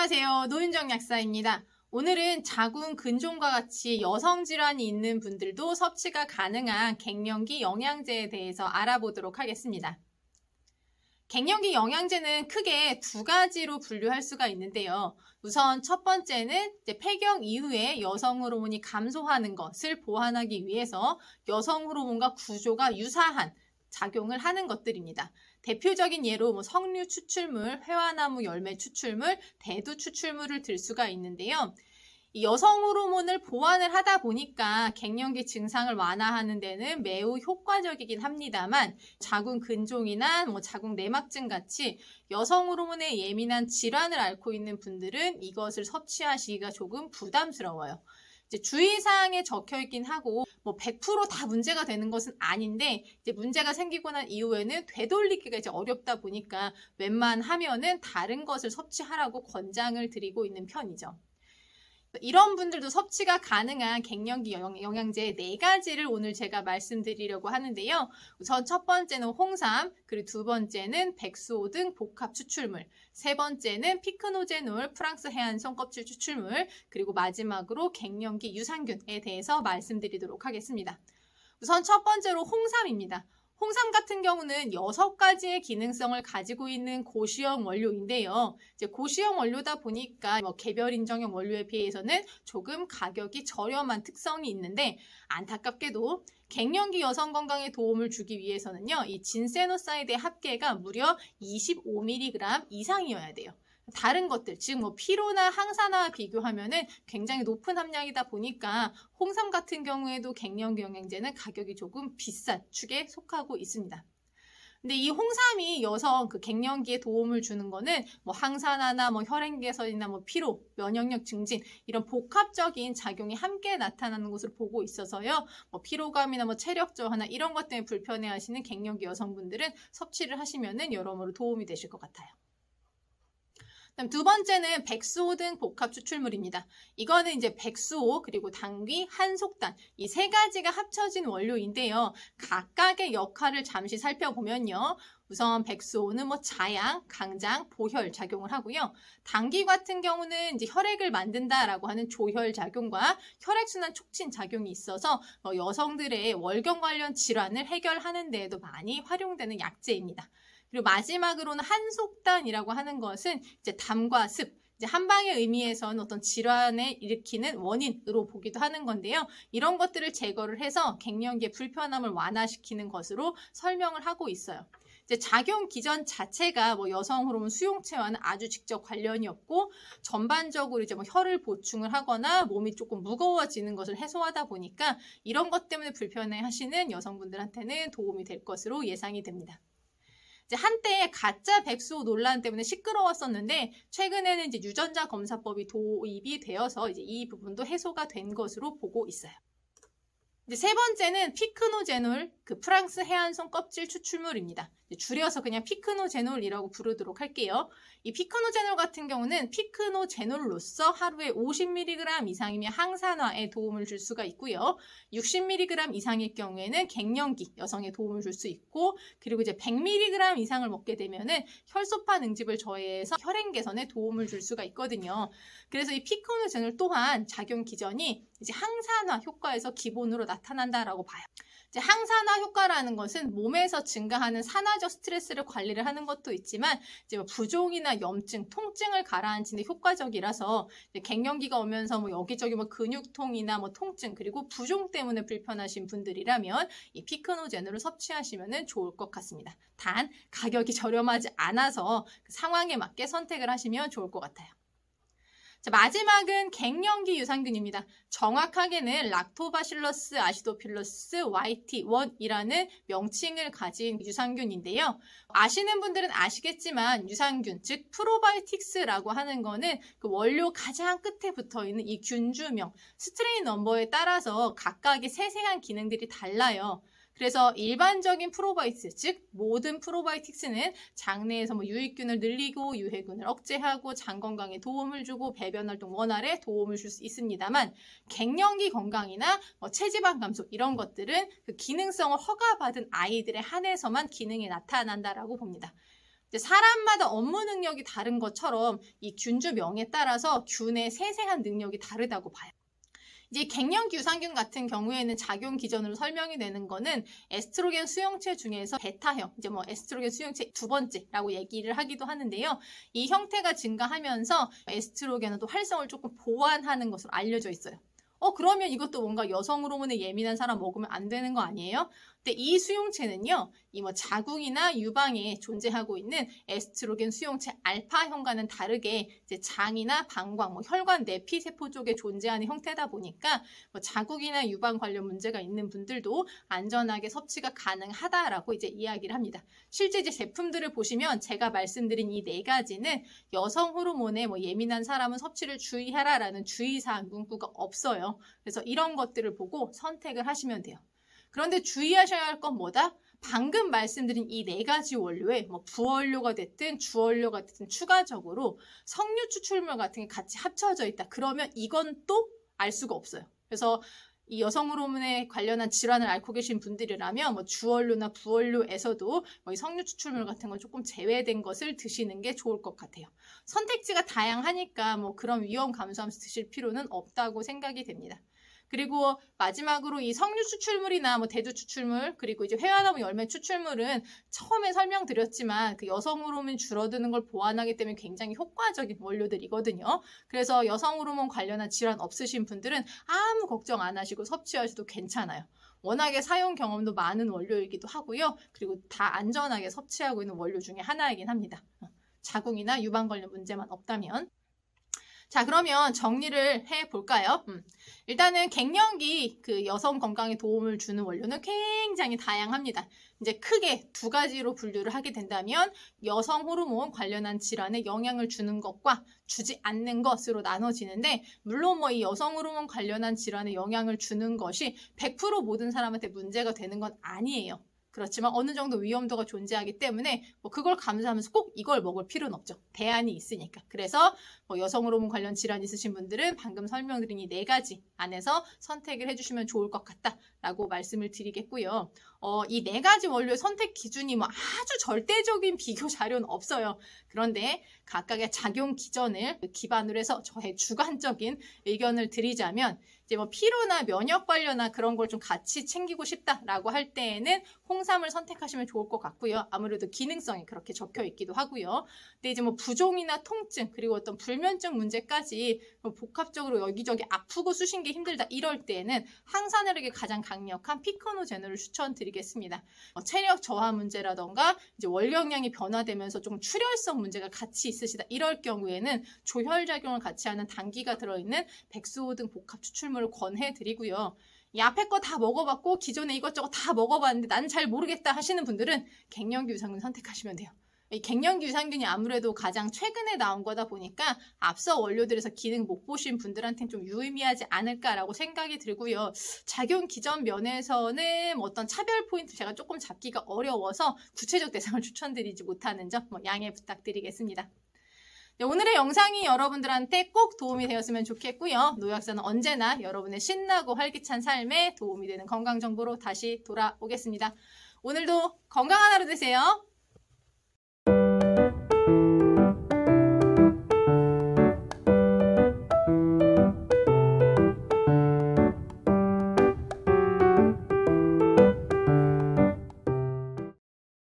안녕하세요. 노윤정 약사입니다. 오늘은 자궁 근종과 같이 여성 질환이 있는 분들도 섭취가 가능한 갱년기 영양제에 대해서 알아보도록 하겠습니다. 갱년기 영양제는 크게 두 가지로 분류할 수가 있는데요. 우선 첫 번째는 폐경 이후에 여성 호르몬이 감소하는 것을 보완하기 위해서 여성 호르몬과 구조가 유사한 작용을 하는 것들입니다. 대표적인 예로 석류 추출물, 회화나무 열매 추출물, 대두 추출물을 들 수가 있는데요. 이 여성 호르몬을 보완을 하다 보니까 갱년기 증상을 완화하는 데는 매우 효과적이긴 합니다만 자궁 근종이나 자궁 내막증 같이 여성 호르몬에 예민한 질환을 앓고 있는 분들은 이것을 섭취하시기가 조금 부담스러워요. 주의사항에 적혀 있긴 하고 100% 다 문제가 되는 것은 아닌데 문제가 생기고 난 이후에는 되돌리기가 어렵다 보니까 웬만하면은 다른 것을 섭취하라고 권장을 드리고 있는 편이죠. 이런 분들도 섭취가 가능한 갱년기 영양제 4가지를 오늘 제가 말씀드리려고 하는데요. 우선 첫 번째는 홍삼, 그리고 두 번째는 백수호 등 복합 추출물, 세 번째는 피크노제놀, 프랑스 해안송 껍질 추출물, 그리고 마지막으로 갱년기 유산균에 대해서 말씀드리도록 하겠습니다. 우선 첫 번째로 홍삼입니다. 홍삼 같은 경우는 6가지의 기능성을 가지고 있는 고시형 원료인데요. 고시형 원료다 보니까 개별 인정형 원료에 비해서는 조금 가격이 저렴한 특성이 있는데 안타깝게도 갱년기 여성 건강에 도움을 주기 위해서는요. 이 진세노사이드의 합계가 무려 25mg 이상이어야 돼요. 다른 것들, 즉 피로나 항산화와 비교하면은 굉장히 높은 함량이다 보니까 홍삼 같은 경우에도 갱년기 영양제는 가격이 조금 비싼 축에 속하고 있습니다. 근데 이 홍삼이 여성 갱년기에 도움을 주는 거는 항산화나 혈행 개선이나 피로, 면역력 증진 이런 복합적인 작용이 함께 나타나는 것으로 보고 있어서요. 피로감이나 체력 저하나 이런 것 때문에 불편해하시는 갱년기 여성분들은 섭취를 하시면은 여러모로 도움이 되실 것 같아요. 그다음 두 번째는 백수호 등 복합 추출물입니다. 이거는 백수호 그리고 당귀, 한속단 이 3가지가 합쳐진 원료인데요. 각각의 역할을 잠시 살펴보면요. 우선 백수호는 자양, 강장, 보혈 작용을 하고요. 당귀 같은 경우는 혈액을 만든다라고 하는 조혈 작용과 혈액순환 촉진 작용이 있어서 여성들의 월경 관련 질환을 해결하는 데에도 많이 활용되는 약재입니다. 그리고 마지막으로는 한속단이라고 하는 것은 담과 습, 한방의 의미에서는 어떤 질환을 일으키는 원인으로 보기도 하는 건데요. 이런 것들을 제거를 해서 갱년기의 불편함을 완화시키는 것으로 설명을 하고 있어요. 작용 기전 자체가 여성 호르몬 수용체와는 아주 직접 관련이 없고 전반적으로 혈을 보충을 하거나 몸이 조금 무거워지는 것을 해소하다 보니까 이런 것 때문에 불편해 하시는 여성분들한테는 도움이 될 것으로 예상이 됩니다. 한때 가짜 백수호 논란 때문에 시끄러웠었는데 최근에는 유전자 검사법이 도입이 되어서 이 부분도 해소가 된 것으로 보고 있어요. 세 번째는 피크노제놀, 프랑스 해안송 껍질 추출물입니다. 줄여서 그냥 피크노제놀이라고 부르도록 할게요. 이 피크노제놀 같은 경우는 피크노제놀로서 하루에 50mg 이상이면 항산화에 도움을 줄 수가 있고요. 60mg 이상일 경우에는 갱년기 여성에 도움을 줄 수 있고 그리고 100mg 이상을 먹게 되면은 혈소파 능집을 저해해서 혈행 개선에 도움을 줄 수가 있거든요. 그래서 이 피크노제놀 또한 작용 기전이 항산화 효과에서 기본으로 나타난다라고 봐요. 항산화 효과라는 것은 몸에서 증가하는 산화적 스트레스를 관리를 하는 것도 있지만 부종이나 염증, 통증을 가라앉히는 데 효과적이라서 갱년기가 오면서 여기저기 근육통이나 통증 그리고 부종 때문에 불편하신 분들이라면 이 피크노제놀을 섭취하시면 좋을 것 같습니다. 단 가격이 저렴하지 않아서 상황에 맞게 선택을 하시면 좋을 것 같아요. 마지막은 갱년기 유산균입니다. 정확하게는 락토바실러스 아시도필러스 YT1이라는 명칭을 가진 유산균인데요. 아시는 분들은 아시겠지만 유산균, 즉 프로바이오틱스라고 하는 거는 원료 가장 끝에 붙어있는 이 균주명, 스트레인 넘버에 따라서 각각의 세세한 기능들이 달라요. 그래서 일반적인 프로바이오틱스, 즉 모든 프로바이오틱스는 장내에서 유익균을 늘리고 유해균을 억제하고 장 건강에 도움을 주고 배변 활동 원활에 도움을 줄 수 있습니다만 갱년기 건강이나 체지방 감소 이런 것들은 기능성을 허가받은 아이들에 한해서만 기능이 나타난다라고 봅니다. 사람마다 업무 능력이 다른 것처럼 이 균주명에 따라서 균의 세세한 능력이 다르다고 봐요. 이제 갱년기 유산균 같은 경우에는 작용 기전으로 설명이 되는 거는 에스트로겐 수용체 중에서 베타형, 이제 뭐 에스트로겐 수용체 두 번째라고 얘기를 하기도 하는데요. 이 형태가 증가하면서 에스트로겐은 또 활성을 조금 보완하는 것으로 알려져 있어요. 그러면 이것도 뭔가 여성 호르몬에 예민한 사람 먹으면 안 되는 거 아니에요? 근데 이 수용체는요, 이 뭐 자궁이나 유방에 존재하고 있는 에스트로겐 수용체 알파형과는 다르게 이제 장이나 방광, 뭐 혈관 내피 세포 쪽에 존재하는 형태다 보니까 뭐 자궁이나 유방 관련 문제가 있는 분들도 안전하게 섭취가 가능하다라고 이제 이야기를 합니다. 실제 이제 제품들을 보시면 제가 말씀드린 이 네 가지는 여성 호르몬에 뭐 예민한 사람은 섭취를 주의하라라는 주의사항 문구가 없어요. 그래서 이런 것들을 보고 선택을 하시면 돼요. 그런데 주의하셔야 할 건 뭐다? 방금 말씀드린 이 네 가지 원료에 뭐 부원료가 됐든 주원료가 됐든 추가적으로 석류 추출물 같은 게 같이 합쳐져 있다. 그러면 이건 또 알 수가 없어요. 그래서 이 여성 호르몬에 관련한 질환을 앓고 계신 분들이라면 뭐 주원료나 부원료에서도 뭐 이 석류 추출물 같은 건 조금 제외된 것을 드시는 게 좋을 것 같아요. 선택지가 다양하니까 뭐 그런 위험 감수하면서 드실 필요는 없다고 생각이 됩니다. 그리고 마지막으로 이 석류 추출물이나 뭐 대두 추출물, 그리고 이제 회화나무 열매 추출물은 처음에 설명드렸지만 그 여성 호르몬 줄어드는 걸 보완하기 때문에 굉장히 효과적인 원료들이거든요. 그래서 여성 호르몬 관련한 질환 없으신 분들은 아무 걱정 안 하시고 섭취하셔도 괜찮아요. 워낙에 사용 경험도 많은 원료이기도 하고요. 그리고 다 안전하게 섭취하고 있는 원료 중에 하나이긴 합니다. 자궁이나 유방 관련 문제만 없다면. 자, 그러면 정리를 해볼까요? 일단은 갱년기 그 여성 건강에 도움을 주는 원료는 굉장히 다양합니다. 이제 크게 두 가지로 분류를 하게 된다면 여성 호르몬 관련한 질환에 영향을 주는 것과 주지 않는 것으로 나눠지는데, 물론 뭐 이 여성 호르몬 관련한 질환에 영향을 주는 것이 100% 모든 사람한테 문제가 되는 건 아니에요. 그렇지만 어느 정도 위험도가 존재하기 때문에 뭐 그걸 감수하면서 꼭 이걸 먹을 필요는 없죠. 대안이 있으니까. 그래서 뭐 여성 호르몬 관련 질환 있으신 분들은 방금 설명드린 이 네 가지 안에서 선택을 해주시면 좋을 것 같다라고 말씀을 드리겠고요. 이 네 가지 원료의 선택 기준이 뭐 아주 절대적인 비교 자료는 없어요. 그런데 각각의 작용 기전을 기반으로 해서 저의 주관적인 의견을 드리자면, 이제 뭐 피로나 면역 관련한 그런 걸 좀 같이 챙기고 싶다라고 할 때에는 홍삼을 선택하시면 좋을 것 같고요. 아무래도 기능성이 그렇게 적혀 있기도 하고요. 근데 이제 뭐 부종이나 통증, 그리고 어떤 불면증 문제까지 뭐 복합적으로 여기저기 아프고 쑤신 게 힘들다 이럴 때에는 항산화력이 가장 강력한 피코노제노를 추천드리겠습니다. 체력 저하 문제라던가 이제 월경량이 변화되면서 좀 출혈성 문제가 같이 있으시다 이럴 경우에는 조혈작용을 같이 하는 당기가 들어있는 백수호 등 복합 추출물을 권해드리고요. 이 앞에 거 다 먹어봤고 기존에 이것저것 다 먹어봤는데 난 잘 모르겠다 하시는 분들은 갱년기 유산균 선택하시면 돼요. 이 갱년기 유산균이 아무래도 가장 최근에 나온 거다 보니까 앞서 원료들에서 기능 못 보신 분들한테는 좀 유의미하지 않을까라고 생각이 들고요. 작용 기전 면에서는 어떤 차별 포인트 제가 조금 잡기가 어려워서 구체적 대상을 추천드리지 못하는 점 양해 부탁드리겠습니다. 네, 오늘의 영상이 여러분들한테 꼭 도움이 되었으면 좋겠고요. 노약사는 언제나 여러분의 신나고 활기찬 삶에 도움이 되는 건강 정보로 다시 돌아오겠습니다. 오늘도 건강한 하루 되세요.